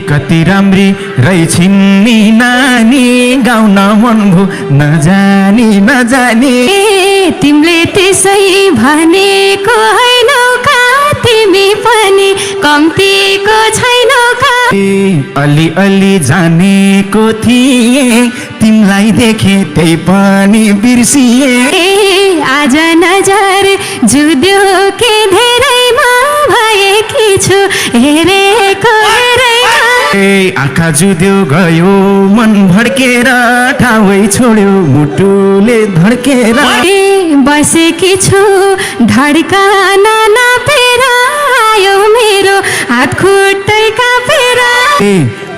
कति राम्री रैछिन् नि नानी गाउन मन भो नजानी तिमीले त्यसै भनेको हैनौ का तिमी पनि कम्तीको छैनौ का अलि अलि जानेको थिए तिमीलाई देखे त्यही पनि बिर्सिए आज नजर जुद्यो के धेरैमा भएकी छु हेरेको आँखा जुद्यो गयो मन भड्केर ठाउँ छोड्यो मुटुले धड्केर बसेकी छु धड्कन नपेर आयो मेरो हात खुट्टै कापेर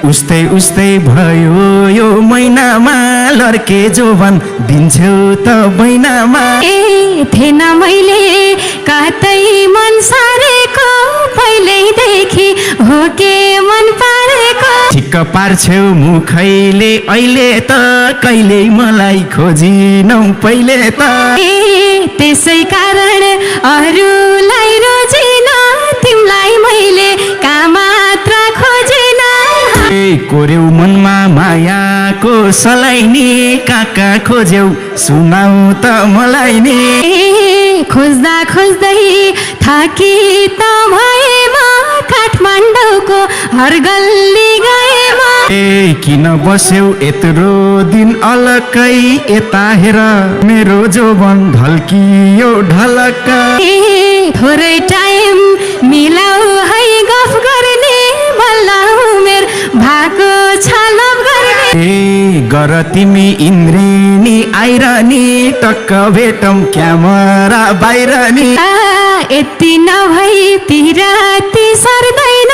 उस्तै उस्तै भयो यो महिनामा लड्के जोबन दिन्छौ त बैनामा थिएन मैले कतै मन सारेको पहिल्यैदेखि हो के मन पारेको ठिक्क पार्छौ मुखैले अहिले त कहिले मलाई खोजिनौ पहिले त त्यसै कारण अरूलाई रोजिन तिमीलाई मैले कहाँ मात्र खोजिन कोर्यौ मनमा मायाको सलाइनी काका खोज्यौ सुनाउ त मलाई नि खोज्दा खोज्दै थाकी त भएमा काठमाडौँको हर गल्ली गएमा किन बस्यौ यत्रो दिन अलकै यता हेर मेरो जोबन ढल्कियो ढलक्क थोरै टाइम मिलाऊ है गफ गर्ने बल्ल उमेर भएको छ लभ गर्ने गर तिमी इन्द्रेणी आइरनी टक्क भेटौँ क्यामेरा बाहिर नि यति नभई पिराती सर्दैन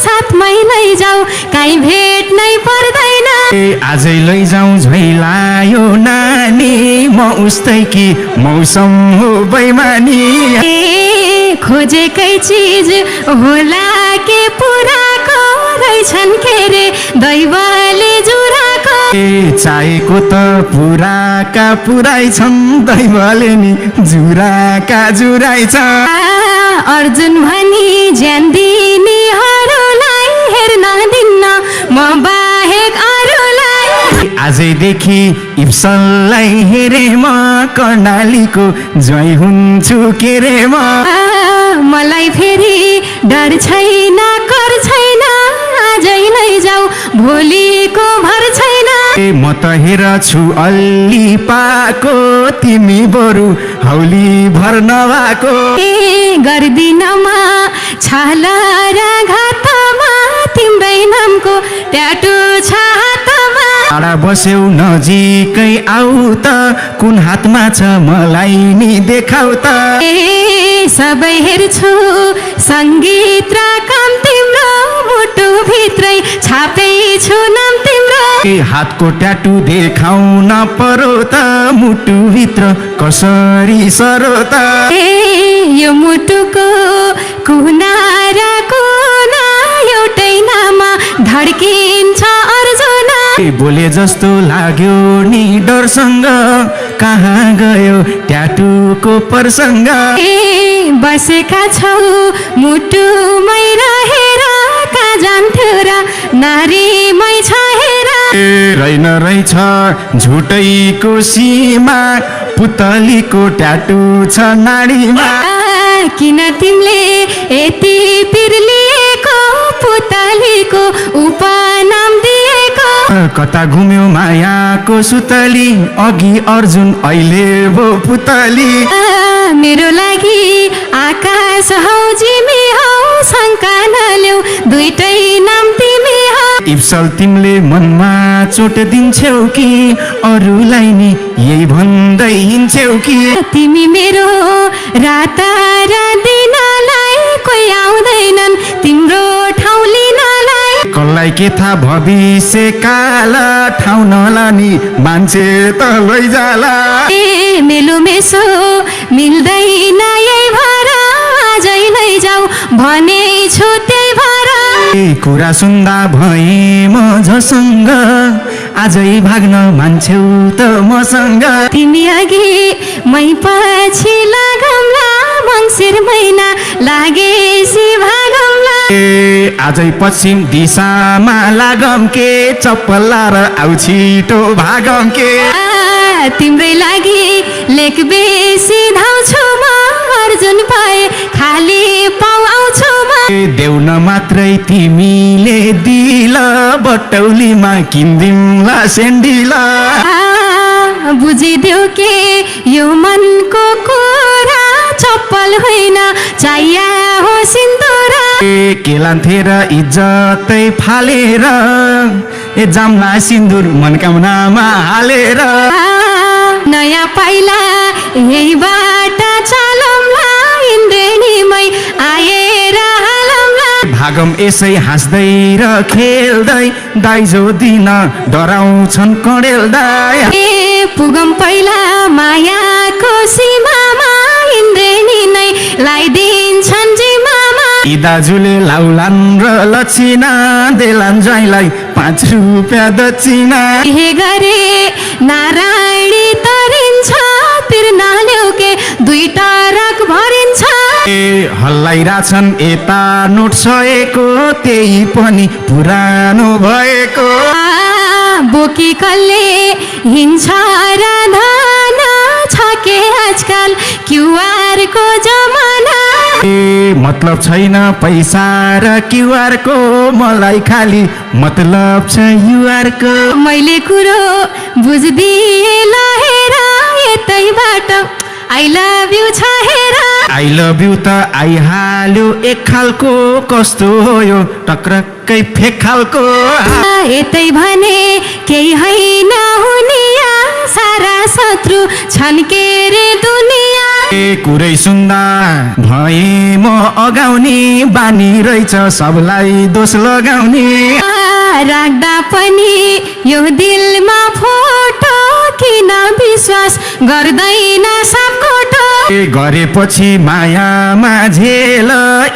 साथमै लैजाऊ काहीँ भेट्नै पर्दैन आजै लैजाउँ झैलायो नानी म उस्तै कि मौसम हो बैमानी खोजेकै चिज होला के पुराको रहेछन् के रे दैवले जुराको चाहेको त पुराका पुराइ छन् दैवले नि जुराका जुराइ छ अर्जुन भनी ज्यान दिनेहरूलाई हेर्न दिन्न म बाहेक अरूलाई आजैदेखि इप्सनलाई हेरे म कर्णालीको ज्वाइँ हुन्छु के रे म मलाई फेरि डर छैन कर छैन आजै लैजाऊ भोलिको भर छैन म त हेर छु अल्ली पाको तिमी बरु हौली भर नभएको गर्दिनमा छाला र घातमा तिम्रै नामको ट्याटु छ हातमा टाढा बस्यौ नजिकै आऊ त कुन हातमा छ मलाई नि देखाउ त सबै हेर्छु सङ्गीत र काम तिम्रो मुटु भित्रै छापै छु नाम तिम्रो हातको ट्याटु देखाउन परो त मुटु भित्र कसरी सरो त यो मुटुको कुना र कुना एउटै नाममा धड्किन्छ अर्जुन बोले जस्तो लाग्यो नि डरसँग कहाँ गयो ट्याटुको प्रसङ्ग बसेका छौ मुटुमै रहेर कहाँ जान्थ्यो र नारीमै छ हेर रहेन रहेछ झुटैको सीमा पुतलीको ट्याटु छ नाडीमा किन तिमीले यति पिर्लिएको पुतलीको उपनाम दिएको कता घुम्यो मायाको सुतली अघि अर्जुन अहिले भो पुतली मेरो लागि आकाश हौ जिमी हौ शङ्का नलेऊ दुईटै नाम तिमी हौ इप्सल तिमीले मनमा चोट दिन्छौ कि अरूलाई नि यही भन्दै हिँड्छौ कि तिमी मेरो रात र दिनलाई कोही आउँदैनन् तिम्रो ठाउँ लिनलाई कसलाई के थाहा भविष्य काल ठाउँ नलानी मान्छे त लैजाला मेलो मेसो मिल्दैन यही भएर आजै लैजाऊ भने छु त्यही भएर कुरा सुन्दा भए म झसँग आजै भाग्न मान्छेउ त मसँग तिमी अघि मै पछि लागौँला मङ्सिर महिना लागेसी भागौँला ए आजै पश्चिम दिशामा लागम के चप्पल लाएर आउ छिटो भागम के तिम्रै लागि लेख बेसी धाउँछु म अर्जुन पाए खाली पाउ आउँछु म देउन मात्रै तिमीले दिल बटौलीमा किन्दिउँला सेन्डिला बुझिदेऊ के यो मनको कुरा चप्पल होइन चाहिया हो सिन्दुरा के लान्थे र इज्जतै फालेर ए जाम्ला सिन्दुर मनकामनामा हालेर नयाँ पाइला यही बाटा चालौँला इन्द्रेणीमै आएर हालौँला भागम यसै हाँस्दै र खेल्दै दाइजो दिन डराउँछन् कडेल दाइ ए पुगम पहिला मायाको सीमामा इन्द्रेणी नै लाइदिन्छन् जिम्मामा यी दाजुले लाउलान् र लक्षिना देलान् ज्वाइँलाई 5 रुपियाँ दक्षिणा हे गरे नारायणी तरिन्छ तिर्ना ल्याउके 2 टरक भरिन्छ ए हल्लाइरहेछन् यता नोट सएको त्यही पनि पुरानो भएको बोकी कल्ले हिँड्छ र धन छ के आजकल क्युआर को जमाना ए मतलब छैन पैसा र क्युआर को मलाई खाली मतलब छ युआर को मैले कुरो बुझ्दिए लहेर यतैबाट आई लभ यु छ हेर आई लभ यु त आइहाल्यो एक खालको कस्तो हो यो टक्रक्कै फेक खालको यतै भने केही होइन हुनिया सारा शत्रु छन् के रे दुनिया ए कुरै सुन्दा भए म अगाउने बानी रहेछ सबलाई दोष लगाउने राख्दा पनि यो दिलमा फोटो किन विश्वास गर्दैन सबकोटो ए गरेपछि मायामा झेल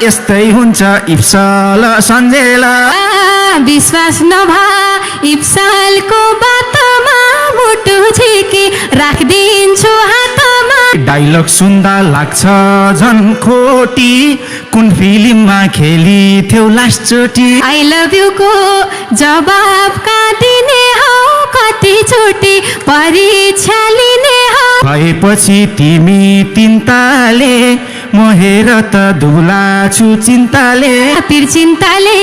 यस्तै हुन्छ इप्सल सन्जेल विश्वास नभा इप्सलको बातमा मुटु झिकी राखिदिन्छु हातमा डाइलग सुन्दा लाग्छ झन् खोटी कुन फिल्ममा खेली थियौ लास्ट चोटी आई लभ यु को जवाब का दिने हौ कति चोटी परीक्षा लिने हौ भएपछि तिमी तिनताले म हेर त दुब्ला छु चिन्ताले पिर चिन्ताले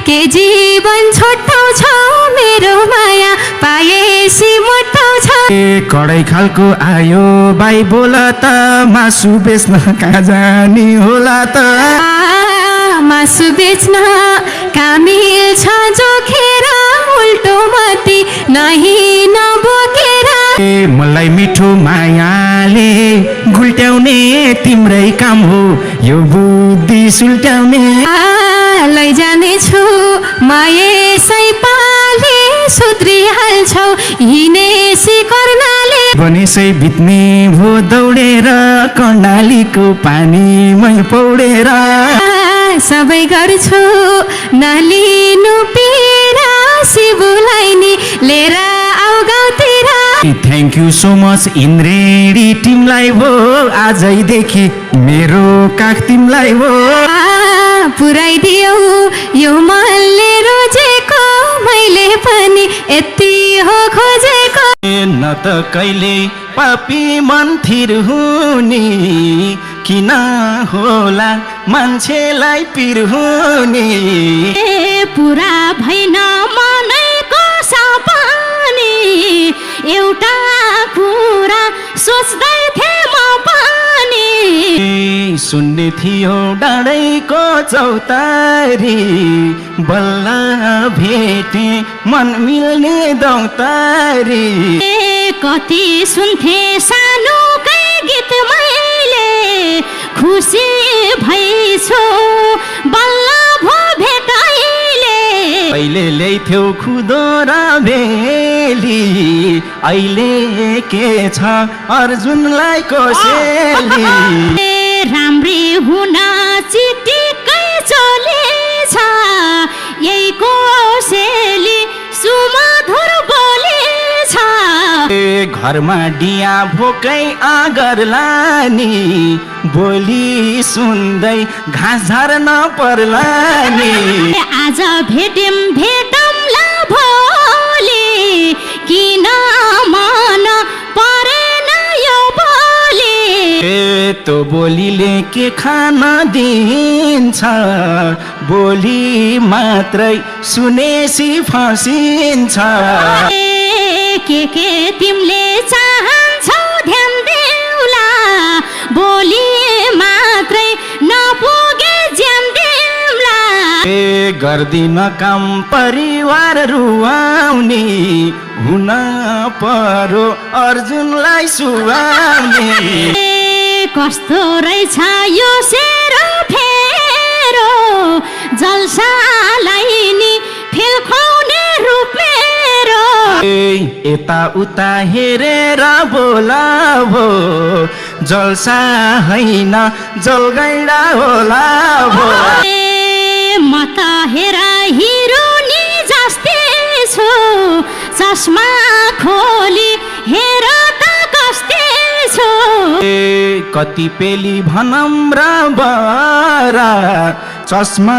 के जीवन छोटाउँछौ मेरो माया पाएसी मोटाउँछौ ए कडै खालको आयो बाई बोल त मासु बेच्न कहाँ जाने होला त मासु बेच्न कहाँ मिल्छ जोखेर उल्टो मती नही नबोकेर ए मलाई मिठो मायाले गुल्ट्याउने तिम्रै काम हो यो बुद्धि सुल्ट्याउने लैजानेछु म यसै पाले सुध्रिहाल्छौ हिँडेसी कर्णाले बनेसै बित्ने भो दौडेर कर्णालीको पानीमै पौडेर सबै गर्छु नलिनु पीडा शिवलाई नि लिएर आऊ गाउँतिर थ्याङ्क यू सो मच इन्द्रेणी टिमलाई भो आजैदेखि मेरो काख तिमलाई भो पुऱ्याइदियौ यो मनले रोजेको मैले पनि यति हो खोजेको न त कहिले पापी मन थिर हुने किन होला मान्छेलाई पिर हुने पुरा भएन मनैको सपनी एउटा कुरा सोच्दै थिएँ म पनि सुन्ने थियो डाँडैको चौतारी बल्ल भेटे मन मिल्ने दौतारी कति सुन्थे सानोकै गीत मैले खुसी भइछु बल्ल भो भेटाइले पहिले ल्याइथ्यौ खुदो र भेली अहिले के छ अर्जुनलाई कोसेली राम्री हुन चिटिकै चलेछ यही कोसेली सुमधुर बोलेछ घरमा डिया भोकै आगर लानी बोली सुन्दै घाँस झार्न पर्ला नि आज भेटौँला भोलि किन मन परेन यो बोली तो बोलीले के खान दिन्छ बोली मात्रै सुनेसी फसिन्छ के तिमीले चाहन्छौ ध्यान देउला बोली मात्रै नपुगे ज्यान देउला गर्दिन काम परिवार रुवाउने हुन पर्यो अर्जुनलाई सुहाउने कस्तो रहेछ यो सेरो फेरो जल्सालाई नि फेल खुवाउने रूप मेरो यता उता हेरेर बोलाभो जल्सा हैन जलगैडा होला भो म त हेरा हिरो नि जस्तै छु चस्मा खोली हेर त कस्तै छु कति पेली भनम्र बरा चस्मा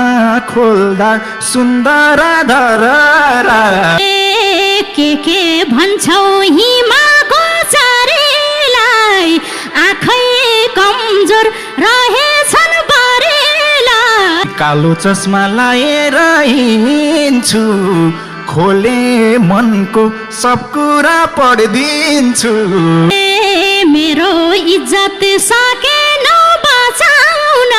खोल्दा सुन्दर धररा के भन्छौ हिमाको चारेलाई आँखै कमजोर रहेछन् बरेलाई कालो चस्मा लाएर हिँड्छु खोले मनको सब कुरा पढिदिन्छु मेरो इज्जत सकेन बचाउन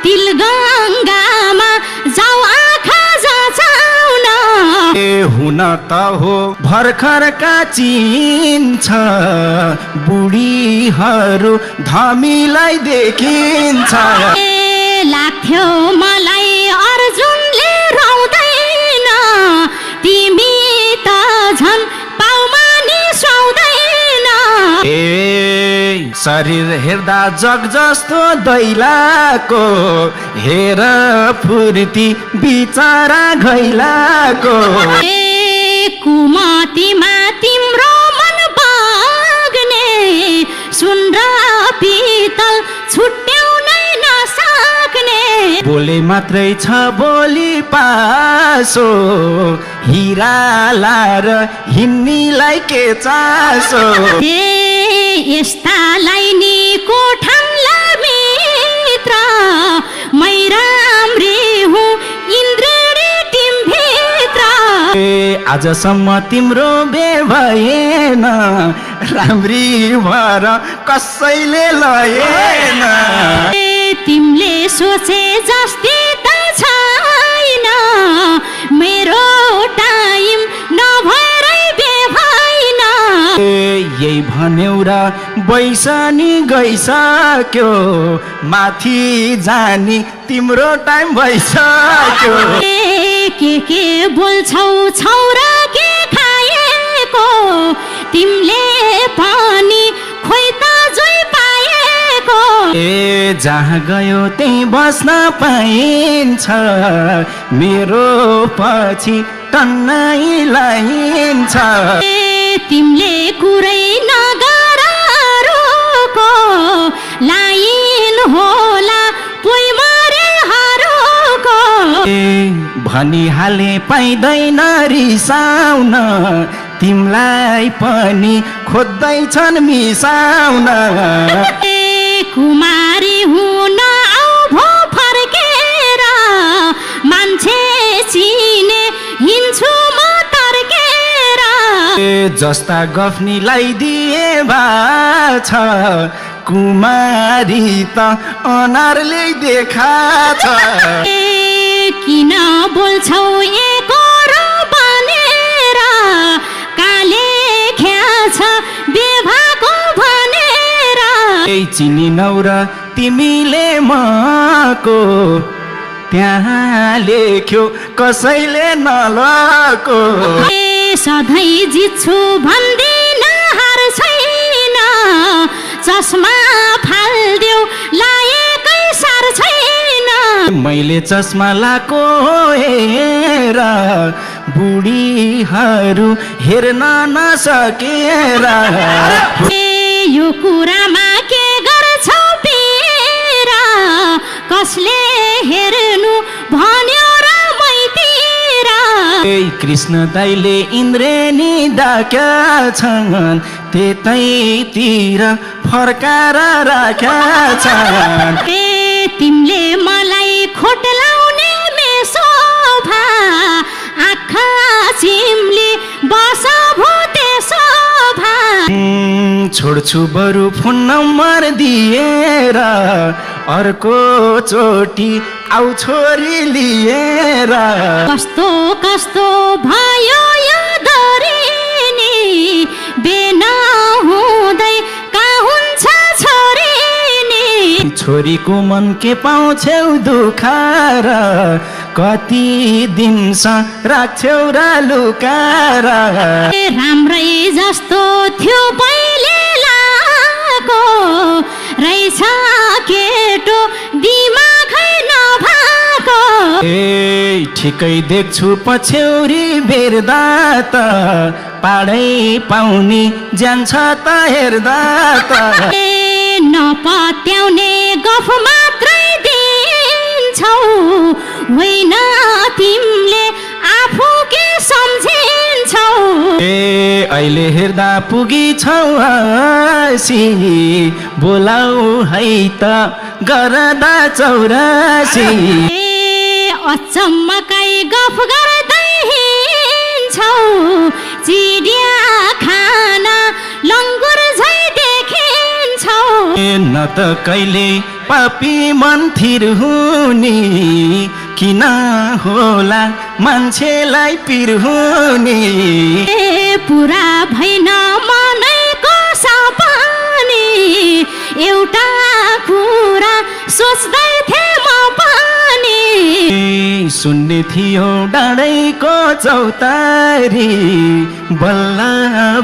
तिल गङ्गामा जाऊ आँखा जचाउन हुन त हो भर्खरका चिन्छ बुढीहरू धमीलाई देखिन्छ लाग्थ्यो मलाई अर्जुनले रौदैन तिमी त झन् पाउमा नि सुहाउँदैन शरीर हेर्दा जग जस्तो दैलाको हेर फुर्ती बिचरा घैलाको कुमतीमा तिम्रो मन बग्ने सुन र पितल छुट्याउनै नसक्ने बोले मात्रै छ बोली पासो हिरा लार हिन्नीलाई के चासो यस्तालाई नि कोठान्ला मित्र मै राम्री हुँ इन्द्रेणी टिमभित्र आजसम्म तिम्रो बे भएन राम्री भएर कसैले लएन तिमीले सोचे जस्तै त छैन मेरो टाइम नभएरै बेभइन यही भन्यौ र बैसनी गइसक्यो माथि जानी तिम्रो टाइम भइसक्यो के बोल्छौ छौरा के खाएको तिमीले पनि खोइ त जोइ पाएको जहाँ गयो त्यही बस्न पाइन्छ मेरो पछि टन्नै लाइन्छ तिमीले कुरै नगर रोको लाइन होला पोइ मरे हरोको भनिहाले पाइँदैन रिसाउन तिमलाई पनि खोज्दैछन् मिसाउन कुमारी हुन आऊ भो फर्केर मान्छे चिने हिँड्छु म तर्केर जस्ता गफ्नीलाई दिए भा छ कुमारी त अनारले देखा छ किन बोल्छौ एकरो बनेर काले ख्याछ बेभाको भनेर चिनिनौ र तिमीले मको त्यहाँ लेख्यो कसैले नलको सधैँ जित्छु भन्दिन हार छैन चस्मा फाल्देऊ लाएकै सार छैन मैले चस्मा लाको हेर बुढीहरू हेर्न नसकेर यो कुरामा के गर्छौ पेरा कसले हेर्नु भन्यो र मैतिर कृष्ण दाइले इन्द्रेणी डाक्या छन् त्यतैतिर फर्काएर राख्या छन् तिमीले मलाई खोट लाउने मेसोभा आँखा चिम्ली बस भूते शोभा छोड्छु बरु फोन नम्बर दिएर अर्को चोटि आउ छोरी लिएर कस्तो कस्तो भयो यो दरिनी बेना हुँदै कहाँ हुन्छ छोरी छोरीको मन के पाउँछौ दुखाएर कति दिनसम्म राख्छौ र लुकाएर राम्रै जस्तो थियो पहिले लाको रहेछ केटो दिमागै नभएको ठिकै देख्छु पछ्यौरी बेर्दा त पाडै पाउने जान्छ त हेर्दा त नपत्याउने गफ मात्रै दिन्छौ होइन तिमीले आफू के सम्झिन्छौ अहिले हेर्दा पुगी छौ हसी बोलाऊ है त गर्दा चौरासी अचम्मकै गफ गर्दै हिँड्छौ चिडिया खाना लङ्गुर झै देखिन्छौ न त कहिले पापी मन थिर हुने किन होला मान्छेलाई पिर हुने पुरा भएन मनैको सपनी एउटा कुरा सोच्दै थिएँ म पनि सुन्ने थियो डाँडैको चौतारी बल्ल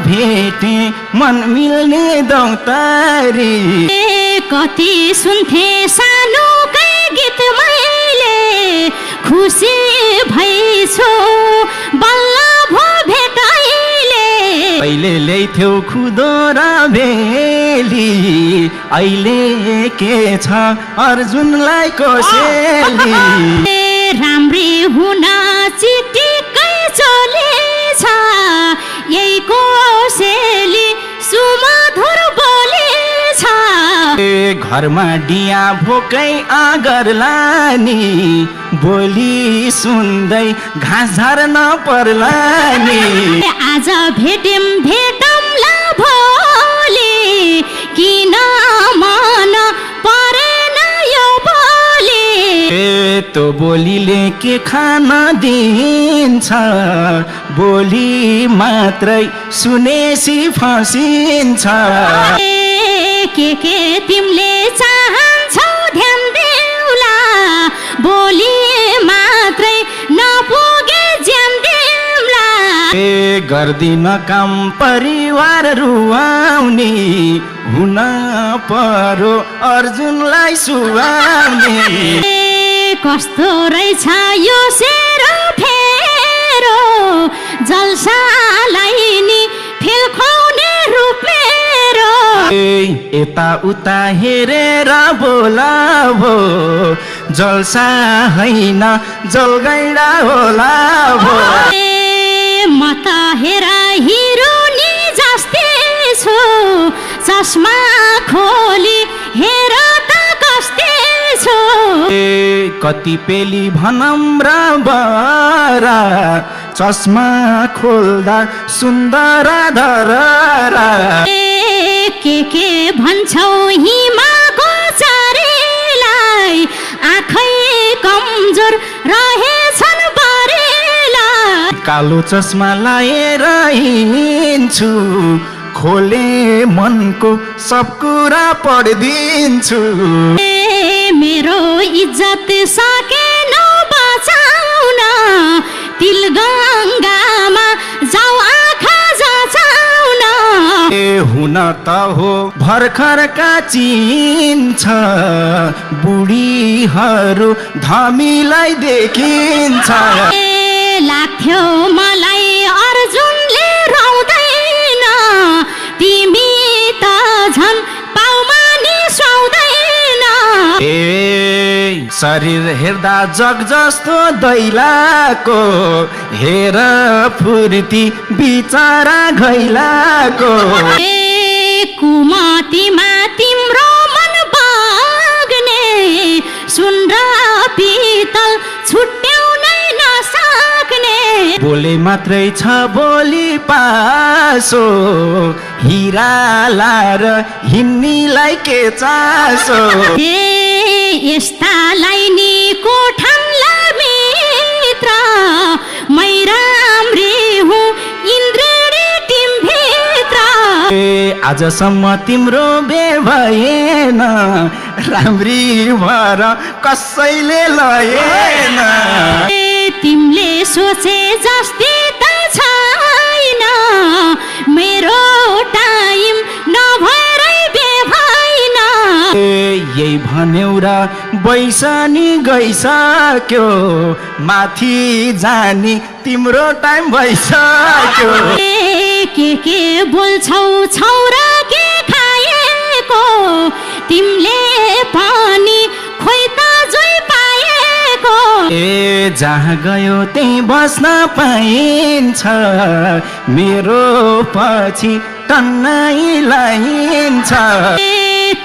भेटे मन मिल्ने दौतारी कति सुन्थे सानोकै गीत मैले खुसी भइछु बल्ल भो भेटाइले पहिले ल्याइथ्यौ खुदो र भेली अहिले के छ अर्जुनलाई कोसेली राम्री हुन चिटिकै चलेछ यही कोसेली सुमधुर बोलेछ घरमा डिया भोकै आगर लानी बोली सुन्दै घाँस झार्न पर्लानी आज भेटौँला भोलि किन मन परेन यो बोली तो बोलीले के खान दिन्छ बोली मात्रै सुनेसी फसिन्छ के तिमीले चाहन्छौ ध्यान देउला बोली मात्रै नपुगे ज्यान देउला गर्दिन काम परिवार रुवाउने हुन परो अर्जुनलाई सुवाउने कस्तो रहेछ यो सेरो फेरो जल्सालाई नि फेल खुवाउने रूप मेरो यता उता हेरेर बोलाभो जल्सा होइन जलगैडा होला भो म त हेरा हिरो नि जस्तै छु चस्मा खोली हेर त कस्तै छु कति पेली भनम्र बरा चस्मा खोल्दा सुन्दर धररा के भन्छौ हिमाको चारेलाई आँखै कमजोर रहेछन् बरेला कालो चस्मा लाएर हिँड्छु खोले मनको सब कुरा पढिदिन्छु मेरो इज्जत सकेन बचाउन तिल गङ्गामा जाऊ आँखा जचाउन हुन त हो भर्खरका चिन्छ बुढीहरू धमीलाई देखिन्छ लाग्थ्यो शरीर हेर्दा जग जस्तो दैलाको हेर फुर्ती बिचरा घैलाको कुमतीमा तिम्रो मन बाग्ने सुन र पितल छुट्याउनै नसक्ने बोले मात्रै छ बोली पासो हिराला र हिन्नीलाई के चासो यस्तालाई नि कोठान्ला मित्र मै राम्री हुँ इन्द्रेणी टिमभित्र आजसम्म तिम्रो बे भएन राम्री भएर कसैले लएन तिमीले सोचे जस्तै त छैन मेरो टाइम नभएरै बे भएन यही भन्यौ र बैसनी गइसक्यो माथि जानी तिम्रो टाइम भइसक्यो के बोल्छौ छौरा के खाएको तिमीले पनि खोइ त जोइ पाएको जहाँ गयो त्यही बस्न पाइन्छ मेरो पछि टन्नै लाइन्छ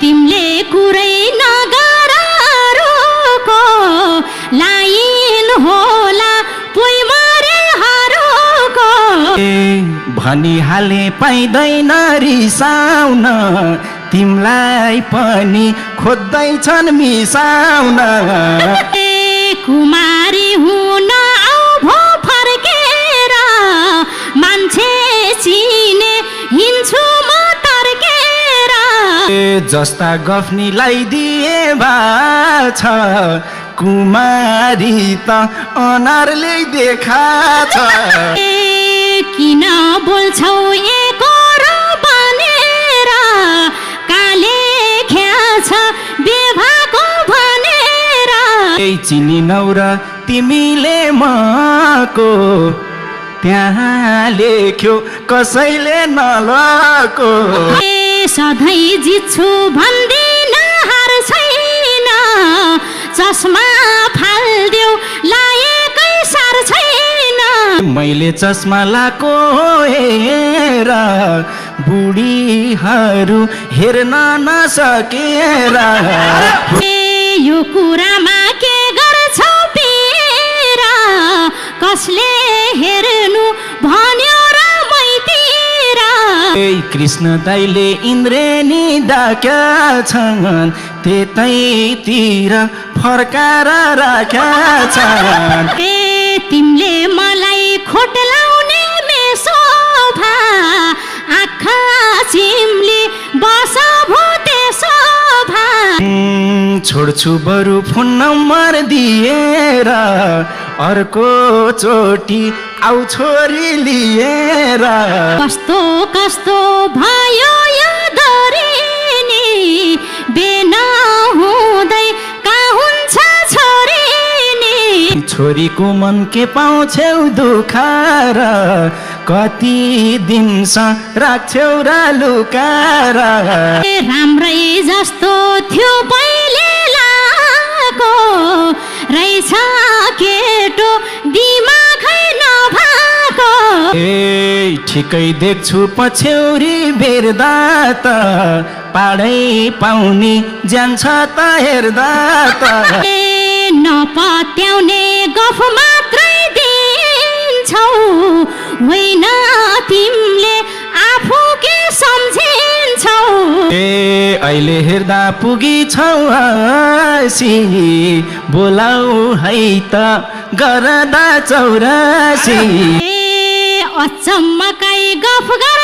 तिमीले कुरै नगर रुको लाइन होला पोइ मरे हरुको भनिहाले पाइँदैन रिसाउन तिमलाई पनि खोज्दैछन् मिसाउन कुमारी हुन आऊ भो फर्केर मान्छे चिने हिँड्छु म तर्केर जस्ता गफ्नीलाई दिए भा छ कुमारी त अनारले देखा छ किन बोल्छौ एकरो बनेर काले ख्याछ बेभाको भनेर चिनिनौ र तिमीले मको त्यहाँ लेख्यो कसैले नलको सधैँ जित्छु भन्दिन हार छैन चस्मा फाल्देऊ लाएकै सार छैन मैले चस्मा लाको हेर बुढीहरू हेर्न नसकेर यो कुरामा के गर्छौ पिर कसले हेर्नु भन्यो र मैतिर कृष्ण दाइले इन्द्रेणी डाक्या छन् त्यतैतिर फर्काएर राख्या छन् तिमीले मलाई खोट लाउने मेसोभा आँखा चिम्ली बस भूते शोभा छोड्छु बरु फोन नम्बर दिएर अर्को चोटि आउ छोरी लिएर कस्तो कस्तो भयो यो धरिनी बेन हुँदै कहाँ हुन्छ छोरीनी छोरीको मन के पाउँछौ दुखाएर कति दिनसम्म राख्छौ र लुकाएर राम्रै जस्तो थियो पहिले लाको रहेछ केटो दिमागै नभएको ठिकै देख्छु पछ्यौरी बेर्दा त पाडै पाउने जान्छ त हेर्दा त नपत्याउने गफ मात्रै दिन्छौ होइन तिमीले आफू के सम्झिन्छौ अहिले हेर्दा पुगी छौ हसी बोलाऊ है त गर्दा चौरासी अचम्मकै गफ गर